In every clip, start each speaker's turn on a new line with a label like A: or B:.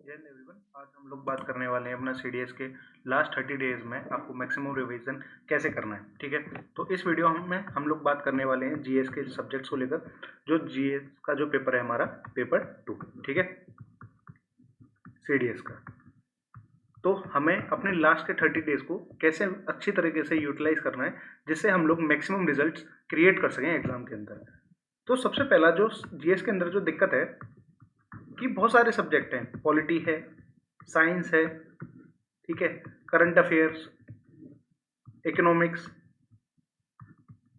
A: जय हिंद एवरीवन। आज हम लोग बात करने वाले हैं अपना सीडीएस के लास्ट 30 डेज में आपको मैक्सिमम रिवीजन कैसे करना है। ठीक है, तो इस वीडियो में हम लोग बात करने वाले हैं जीएस के सब्जेक्ट्स को लेकर। जो जीएस का जो पेपर है हमारा पेपर 2, ठीक है, सीडीएस का। तो हमें अपने लास्ट के 30 डेज को कैसे अच्छी तरीके से यूटिलाइज करना है जिससे हम लोग मैक्सिमम रिजल्ट्स क्रिएट कर सकें एग्जाम के अंदर। तो सबसे पहला जो जीएस के अंदर जो दिक्कत है कि बहुत सारे सब्जेक्ट हैं, पॉलिटी है, साइंस है, ठीक है, करंट अफेयर्स, इकोनॉमिक्स,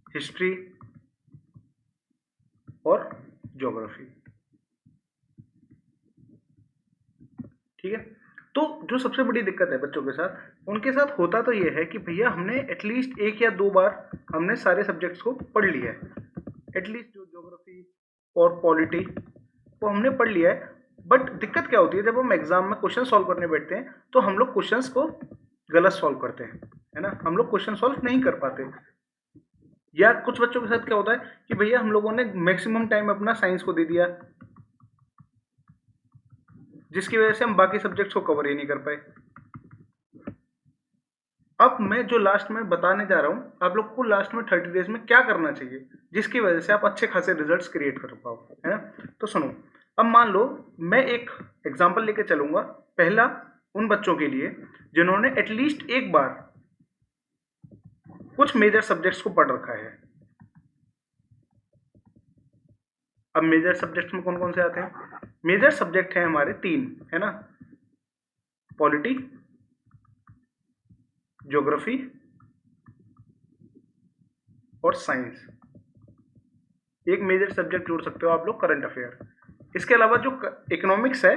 A: हिस्ट्री और ज्योग्राफी। ठीक है, तो जो सबसे बड़ी दिक्कत है बच्चों के साथ, उनके साथ होता तो ये है कि भैया हमने एटलीस्ट 1 या 2 बार हमने सारे सब्जेक्ट्स को पढ़ लिया है, एटलीस्ट जो ज्योग्राफी और पॉलिटी वो हमने पढ़ लिया है। बट दिक्कत क्या होती है, जब हम एग्जाम में क्वेश्चन सॉल्व करने बैठते हैं तो हम लोग क्वेश्चंस को गलत सॉल्व करते हैं, है ना, हम लोग क्वेश्चन सॉल्व नहीं कर पाते। या कुछ बच्चों के साथ क्या होता है कि भैया हम लोगों ने मैक्सिमम टाइम अपना साइंस को दे दिया, जिसकी वजह से हम बाकी सब्जेक्ट्स को कवर ही नहीं कर पाए। अब मैं जो लास्ट में बताने जा रहा हूं आप लोग को, लास्ट में 30 डेज में क्या करना चाहिए जिसकी वजह से आप अच्छे खासे रिजल्ट्स क्रिएट कर पाओ, है ना। तो सुनो, अब मान लो मैं एक एग्जांपल लेके चलूंगा। पहला उन बच्चों के लिए जिन्होंने एटलीस्ट एक बार कुछ मेजर सब्जेक्ट्स को पढ़ रखा है। अब मेजर सब्जेक्ट्स में कौन कौन से आते हैं? मेजर सब्जेक्ट हैं हमारे 3, है ना, पॉलिटी, ज्योग्राफी और साइंस। एक मेजर सब्जेक्ट जोड़ सकते हो आप लोग करंट अफेयर। इसके अलावा जो इकोनॉमिक्स है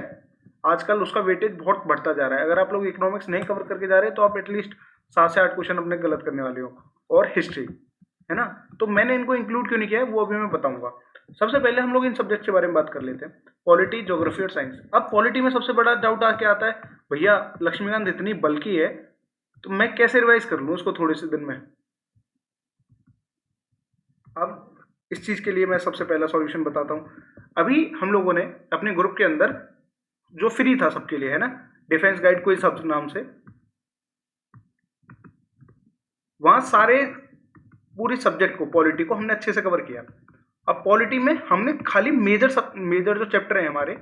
A: आजकल उसका वेटेज बहुत बढ़ता जा रहा है। अगर आप लोग इकोनॉमिक्स नहीं कवर करके जा रहे तो आप एटलीस्ट 7 से 8 क्वेश्चन अपने गलत करने वाले हो। और हिस्ट्री, है ना, तो मैंने इनको इंक्लूड क्यों नहीं किया है वो अभी मैं बताऊंगा। सबसे पहले हम लोग इन सब्जेक्ट के बारे में बात कर लेते हैं, पॉलिटी, ज्योग्राफी और साइंस। अब पॉलिटी में सबसे बड़ा डाउट आ क्या आता है, भैया लक्ष्मीकांत इतनी बल्कि है तो मैं कैसे रिवाइज कर लूँ उसको थोड़े से दिन में। अब इस चीज के लिए मैं सबसे पहला सॉल्यूशन बताता हूँ। अभी हम लोगों ने अपने ग्रुप के अंदर जो फ्री था सबके लिए, है ना, डिफेंस गाइड क्विज हब नाम से, वहां सारे पूरी सब्जेक्ट को, पॉलिटी को हमने अच्छे से कवर किया। अब पॉलिटी में हमने खाली मेजर जो चैप्टर हैं हमारे,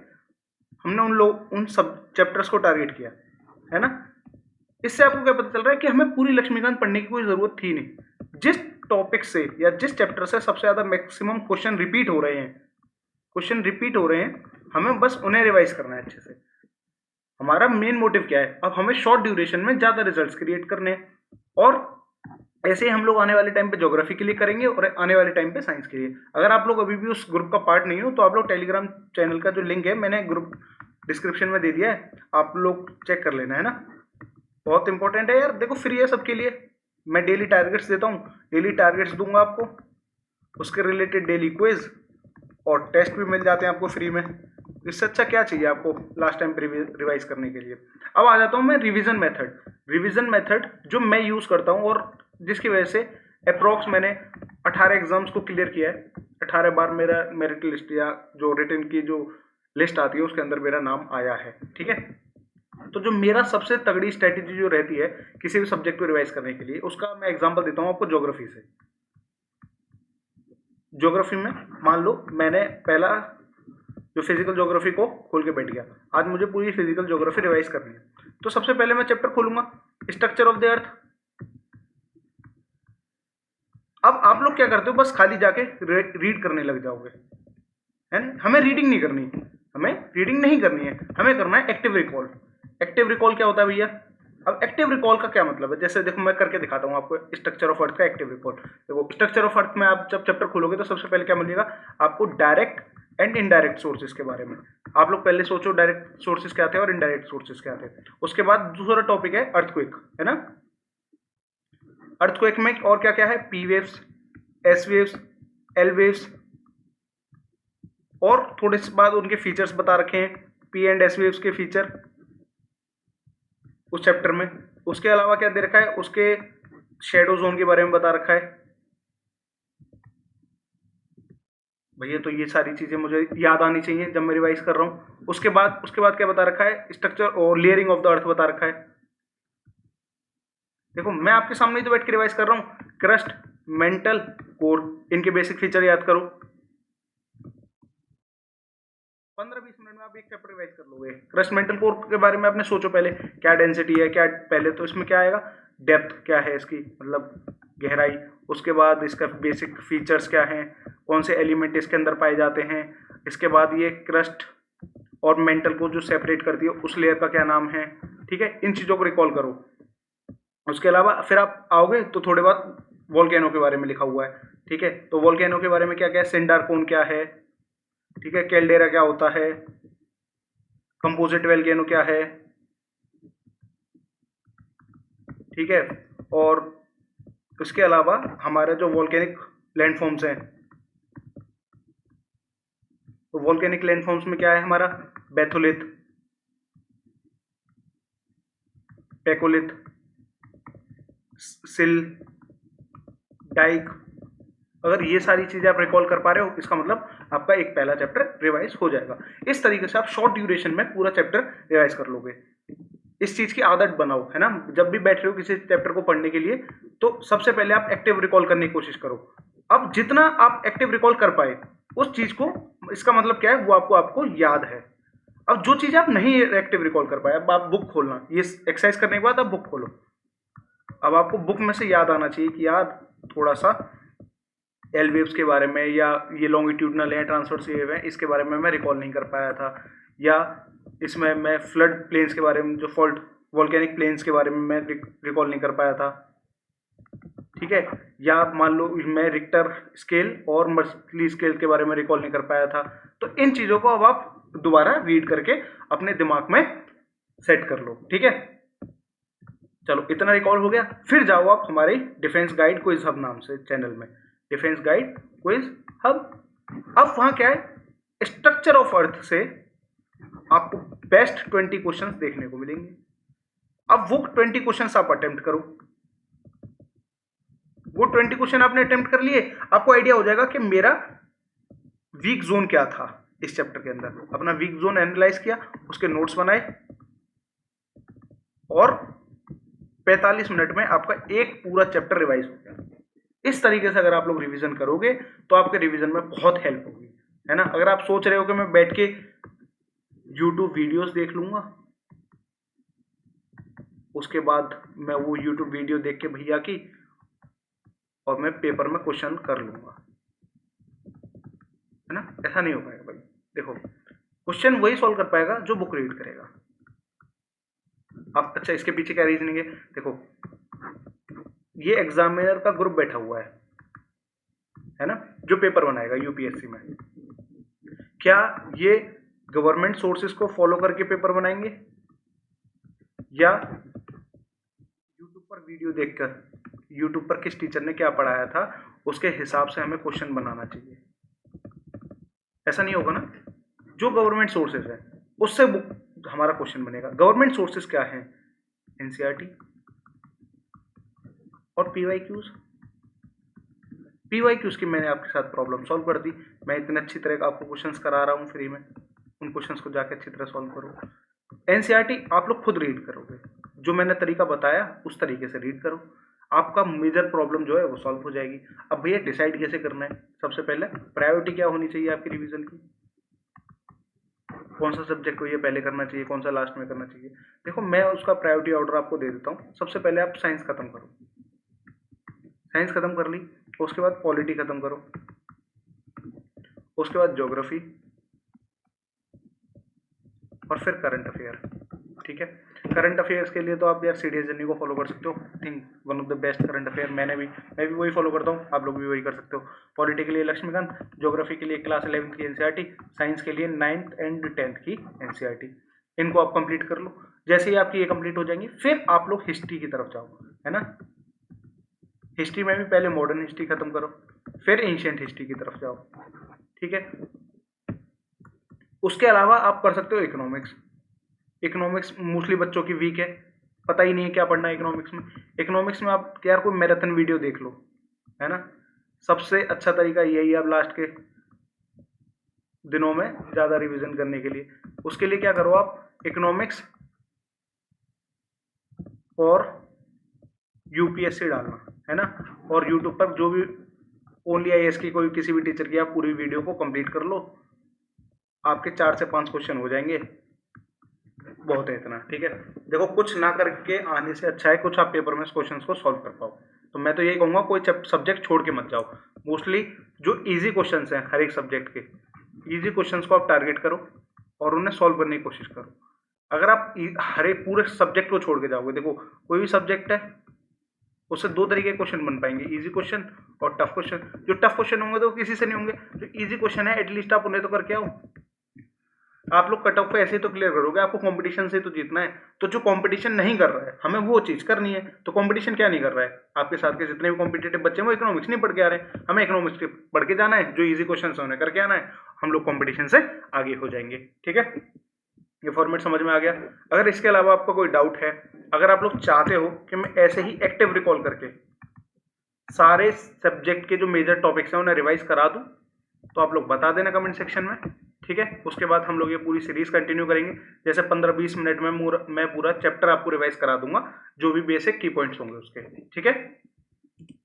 A: हमने उन सब चैप्टर्स को टारगेट किया, है ना। इससे आपको क्या पता चल रहा है कि हमें पूरी लक्ष्मीकांत पढ़ने की कोई जरूरत थी नहीं। जिस टॉपिक से या जिस चैप्टर से सबसे ज्यादा मैक्सिमम क्वेश्चन रिपीट हो रहे हैं, हमें बस उन्हें रिवाइज करना है अच्छे से। हमारा मेन मोटिव क्या है, अब हमें शॉर्ट ड्यूरेशन में ज्यादा रिजल्ट्स क्रिएट करने हैं। और ऐसे ही हम लोग आने वाले टाइम पे ज्योग्राफी के लिए करेंगे और आने वाले टाइम पे साइंस के लिए। अगर आप लोग अभी भी उस ग्रुप का पार्ट नहीं हो तो आप लोग टेलीग्राम चैनल का जो लिंक है मैंने ग्रुप डिस्क्रिप्शन में दे दिया है, आप लोग चेक कर लेना, है ना। बहुत इंपॉर्टेंट है यार, देखो फ्री है सबके लिए। मैं डेली टारगेट्स देता हूँ, डेली टारगेट्स दूंगा आपको, उसके रिलेटेड डेली क्विज और टेस्ट भी मिल जाते हैं आपको फ्री में। इससे अच्छा क्या चाहिए आपको लास्ट टाइम पे रिवाइज करने के लिए। अब आ जाता हूँ मैं रिवीजन मेथड जो मैं यूज करता हूँ और जिसकी वजह से अप्रोक्स मैंने 18 एग्जाम्स को क्लियर किया है। 18 बार मेरा मेरिट लिस्ट या जो रिटन की जो लिस्ट आती है उसके अंदर मेरा नाम आया है, ठीक है। तो जो मेरा सबसे तगड़ी स्ट्रेटेजी जो रहती है किसी भी सब्जेक्ट को रिवाइज करने के लिए, उसका मैं एग्जांपल देता हूँ आपको ज्योग्राफी से। ज्योग्राफी में मान लो मैंने पहला जो फिजिकल ज्योग्राफी को खोल के बैठ गया, आज मुझे पूरी फिजिकल ज्योग्राफी रिवाइज करनी है। तो सबसे पहले मैं चैप्टर खोलूंगा स्ट्रक्चर ऑफ द अर्थ। अब आप लोग क्या करते हो, बस खाली जाके रीड करने लग जाओगे, है ना। हमें रीडिंग नहीं करनी, हमें करना है एक्टिव रिकॉल। एक्टिव रिकॉल क्या होता है भैया? अब एक्टिव रिकॉल का क्या मतलब है, जैसे देखो मैं करके दिखाता हूँ आपको स्ट्रक्चर ऑफ अर्थ का एक्टिव रिकॉल। देखो स्ट्रक्चर ऑफ अर्थ में आप जब चैप्टर खोलोगे तो सबसे पहले क्या मिलेगा आपको, डायरेक्ट एंड इनडायरेक्ट सोर्सेज के बारे में। आप लोग पहले सोचो डायरेक्ट सोर्सेज क्या थे और इनडायरेक्ट सोर्सेज क्या थे। उसके बाद दूसरा टॉपिक है अर्थक्वेक, है ना। अर्थक्वेक में और क्या क्या है, P waves, S waves, L waves, और थोड़े से बाद उनके फीचर्स बता रखे हैं, पी एंड एस वेव्स के फीचर उस चैप्टर में। उसके अलावा क्या दे रखा है, उसके शेडो जोन के बारे में बता रखा है। भैया तो ये सारी चीज़ें मुझे याद आनी चाहिए जब मैं रिवाइज कर रहा हूँ। उसके बाद क्या बता रखा है, स्ट्रक्चर और लेयरिंग ऑफ द अर्थ बता रखा है। देखो मैं आपके सामने ही तो बैठ के रिवाइज कर रहा हूँ, क्रस्ट, मेंटल, कोर, इनके बेसिक फीचर याद करो। 15-20 मिनट में आप एक चैप्टर रिवाइज कर लोगे। क्रस्ट मेंटल कोर के बारे में आपने सोचो पहले, क्या डेंसिटी है, क्या पहले तो इसमें क्या आएगा, डेप्थ क्या है इसकी, मतलब गहराई। उसके बाद इसका बेसिक फीचर्स क्या हैं, कौन से एलिमेंट इसके अंदर पाए जाते हैं। इसके बाद ये क्रस्ट और मेंटल को जो सेपरेट करती है उस लेयर का क्या नाम है। ठीक है, इन चीज़ों को रिकॉल करो। उसके अलावा फिर आप आओगे तो थोड़े बहुत वोल्केनो के बारे में लिखा हुआ है। ठीक है, तो वोल्केनो के बारे में क्या क्या है, सिंडार कोन क्या है, ठीक है, कैल्डेरा क्या होता है, कंपोजिट वोल्केनो क्या है, ठीक है। और इसके अलावा हमारे जो वोल्केनिक लैंडफॉर्म्स हैं, तो वोल्केनिक लैंडफॉर्म्स में क्या है हमारा, बेथोलिथ, पेकोलिथ, सिल, डाइक। अगर ये सारी चीजें आप रिकॉल कर पा रहे हो, इसका मतलब आपका एक पहला चैप्टर रिवाइज हो जाएगा। इस तरीके से आप शॉर्ट ड्यूरेशन में पूरा चैप्टर रिवाइज कर लोगे। इस चीज की आदत बनाओ, है ना। जब भी बैठ रहे हो किसी चैप्टर को पढ़ने के लिए, तो सबसे पहले आप एक्टिव रिकॉल करने की कोशिश करो। अब जितना आप एक्टिव रिकॉल कर पाए उस चीज को, इसका मतलब क्या है, वो आपको याद है। अब जो चीज आप नहीं एक्टिव रिकॉल कर पाए, अब आप बुक खोलना, ये एक्सरसाइज करने के बाद आप बुक खोलो। अब आपको बुक में से याद आना चाहिए कि यार थोड़ा सा एल वेव्स के बारे में, या ये लॉन्गिट्यूडनल है, ट्रांसवर्स वेव है, इसके बारे में मैं रिकॉल नहीं कर पाया था, या इसमें मैं फ्लड प्लेन्स के बारे में, जो फॉल्ट वोल्केनिक प्लेन्स के बारे में मैं रिकॉल नहीं कर पाया था। ठीक है, या मान लो मैं रिक्टर स्केल और मर्सली स्केल के बारे में रिकॉल नहीं कर पाया था। तो इन चीज़ों को अब आप दोबारा रीड करके अपने दिमाग में सेट कर लो। ठीक है, चलो इतना रिकॉल हो गया। फिर जाओ आप हमारे डिफेंस गाइड क्विज हब नाम से चैनल में, डिफेंस गाइड क्विज हब। अब वहां क्या है, स्ट्रक्चर ऑफ अर्थ से आपको बेस्ट 20 क्वेश्चंस देखने को मिलेंगे। अब वो 20 क्वेश्चंस आप अटेम्प्ट करो। वो 20 क्वेश्चन आपने अटेम्प्ट कर लिए, आपको आइडिया हो जाएगा कि मेरा वीक जोन क्या था इस चैप्टर के अंदर। अपना वीक जोन एनालाइज किया, उसके नोट्स बनाए, और 45 मिनट में आपका एक पूरा चैप्टर रिवाइज हो गया। इस तरीके से अगर आप लोग रिवीजन करोगे तो आपके रिवीजन में बहुत हेल्प होगी, है ना। अगर आप सोच रहे हो कि मैं बैठ के यूट्यूब वीडियोस देख लूंगा, उसके बाद मैं वो यूट्यूब वीडियो देख के भैया की और मैं पेपर में क्वेश्चन कर लूंगा, है ना, ऐसा नहीं हो पाएगा भाई। देखो क्वेश्चन वही सॉल्व कर पाएगा जो बुक रीड करेगा। अब अच्छा, इसके पीछे क्या रीजनिंग है, देखो ये एग्जामिनर का ग्रुप बैठा हुआ है ना, जो पेपर बनाएगा यूपीएससी में। क्या ये गवर्नमेंट सोर्सेज को फॉलो करके पेपर बनाएंगे, या यूट्यूब पर वीडियो देखकर, यूट्यूब पर किस टीचर ने क्या पढ़ाया था उसके हिसाब से हमें क्वेश्चन बनाना चाहिए? ऐसा नहीं होगा ना। जो गवर्नमेंट सोर्सेज है उससे बुक हमारा क्वेश्चन बनेगा। गवर्नमेंट सोर्सेज क्या है, एनसीईआरटी और पीवाईक्यूज। पीवाईक्यूज की मैंने आपके साथ प्रॉब्लम सॉल्व कर दी। मैं इतने अच्छी तरह का आपको क्वेश्चंस करा रहा हूँ फ्री में, उन क्वेश्चंस को जाके अच्छी तरह सॉल्व करो। एनसीईआरटी आप लोग खुद रीड करोगे, जो मैंने तरीका बताया उस तरीके से रीड करो, आपका मेजर प्रॉब्लम जो है वो सॉल्व हो जाएगी। अब भैया डिसाइड कैसे करना है, सबसे पहले प्रायोरिटी क्या होनी चाहिए आपकी रिवीजन की, कौन सा सब्जेक्ट को ये पहले करना चाहिए, कौन सा लास्ट में करना चाहिए। देखो मैं उसका प्रायोरिटी ऑर्डर आपको दे देता हूँ। सबसे पहले आप साइंस खत्म करो, साइंस खत्म कर ली, उसके बाद पॉलिटी खत्म करो, उसके बाद ज्योग्राफी, और फिर करंट अफेयर। ठीक है, करंट अफेयर्स के लिए तो आप यार सीडीएस जर्नी को फॉलो कर सकते हो। Think one of the best current affair. मैं भी वही फॉलो करता हूँ, आप लोग भी वही कर सकते हो। पॉलिटी के लिए लक्ष्मीकांत, ज्योग्राफी के लिए क्लास 11th की एनसीईआरटी, साइंस के लिए 9th एंड 10th की एनसीईआरटी। इनको आप कंप्लीट कर लो। जैसे ही आपकी ये कंप्लीट हो जाएंगी, फिर आप लोग हिस्ट्री की तरफ जाओ, है ना। हिस्ट्री में भी पहले मॉडर्न हिस्ट्री खत्म करो, फिर एंशिएंट हिस्ट्री की तरफ जाओ। ठीक है, उसके अलावा आप कर सकते हो इकोनॉमिक्स। इकोनॉमिक्स मोस्टली बच्चों की वीक है, पता ही नहीं है क्या पढ़ना है इकोनॉमिक्स में। इकोनॉमिक्स में आप यार कोई मैराथन वीडियो देख लो, है ना। सबसे अच्छा तरीका यही है, आप लास्ट के दिनों में ज़्यादा रिवीजन करने के लिए। उसके लिए क्या करो आप, इकोनॉमिक्स और यूपीएससी डालना है ना, और यूट्यूब पर जो भी ओनली आईएएस की कोई किसी भी टीचर की आप पूरी वीडियो को कंप्लीट कर लो, आपके 4 से 5 क्वेश्चन हो जाएंगे, बहुत है इतना, ठीक है। देखो कुछ ना करके आने से अच्छा है कुछ आप पेपर में क्वेश्चंस को सॉल्व कर पाओ। तो मैं तो यही कहूँगा कोई सब्जेक्ट छोड़ के मत जाओ। मोस्टली जो इजी क्वेश्चंस हैं हर एक सब्जेक्ट के, इजी क्वेश्चंस को आप टारगेट करो और उन्हें सॉल्व करने की कोशिश करो। अगर आप हर एक पूरे सब्जेक्ट को छोड़ के जाओगे, देखो कोई भी सब्जेक्ट है उससे 2 तरीके के क्वेश्चन बन पाएंगे, इजी क्वेश्चन और टफ क्वेश्चन। जो टफ क्वेश्चन होंगे तो किसी से नहीं होंगे, जो इजी क्वेश्चन है एटलीस्ट आप उन्हें तो करके आओ। आप लोग कट ऑफ पे ऐसे ही तो क्लियर करोगे, आपको कंपटीशन से तो जीतना है। तो जो कंपटीशन नहीं कर रहा है हमें वो चीज करनी है। तो कंपटीशन क्या नहीं कर रहा है, आपके साथ के जितने भी कॉम्पिटेटिव बच्चे हैं वो इकोनॉमिक्स नहीं पढ़ के आ रहे हैं, हमें इकोनॉमिक्स पढ़ के जाना है, जो इजी क्वेश्चन है उन्हें करके आना है, हम लोग कॉम्पिटिशन से आगे हो जाएंगे, ठीक है। ये फॉर्मेट समझ में आ गया। अगर इसके अलावा आपको कोई डाउट है, अगर आप लोग चाहते हो कि मैं ऐसे ही एक्टिव रिकॉल करके सारे सब्जेक्ट के जो मेजर टॉपिक्स हैं उन्हें रिवाइज करा दूं, तो आप लोग बता देना कमेंट सेक्शन में, ठीक है। उसके बाद हम लोग ये पूरी सीरीज कंटिन्यू करेंगे, जैसे 15-20 मिनट में मैं पूरा चैप्टर आपको रिवाइज करा दूंगा, जो भी बेसिक की पॉइंट्स होंगे उसके, ठीक है।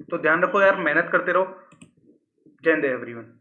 A: तो ध्यान रखो यार, मेहनत करते रहो। जय हिंद एवरीवन।